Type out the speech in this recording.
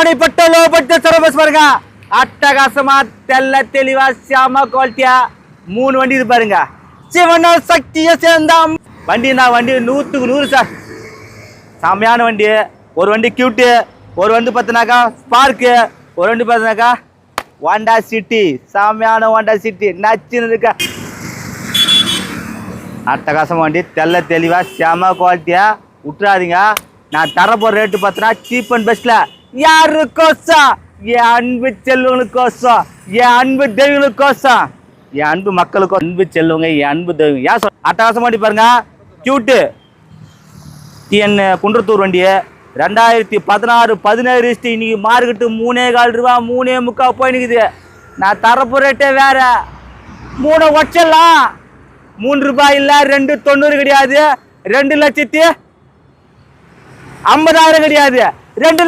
அப்படிப்பட்ட low budget service பாருங்க. அட்டகாசமா தெல்ல தெளிவா சாம குவாலிட்டியா 3 வண்டி இது பாருங்க. சிவனா சக்தியை சேர்ந்தா வண்டினா வண்டி 100க்கு 100 சார். செமையான வண்டி. ஒரு வண்டி கியூட்டு, ஒரு வண்டி பார்த்தினாக்கா ஸ்பார்க்கு, ஒரு வண்டி பார்த்தினாக்கா ஹோண்டா சிட்டி. செமையான ஹோண்டா சிட்டி நச்சுன்னு இருக்க அட்டகாசம் வண்டி. தெல்ல தெளிவா செம குவாலிட்டியா விட்டுறாதீங்க. நான் தரப்போற ரேட்டு பார்த்தனா சீப் அண்ட் பெஸ்ட்ல யாருக்கோசம், என் அன்பு செல்வங்களுக்கோசம், என் அன்பு தெய்வங்களுக்கோசம், என் அன்பு மக்களுக்கும், அன்பு செல்வங்க, என் அன்பு தெய்வம். ஏன் சொல் அட்டகாசம் வண்டி பாருங்க. கியூட்டு டிஎன் குன்றத்தூர் வண்டி 2016-17 இன்னைக்கு மார்க்கெட்டு 3,4 ரூபா 3,3 போய் நிற்குது. நான் தரப்போ ரேட்டே வேற. 3 வச்சலாம். 3 ரூபாய் இல்லை, 2,90 கிடையாது, 2,50,000 கிடையாது, 2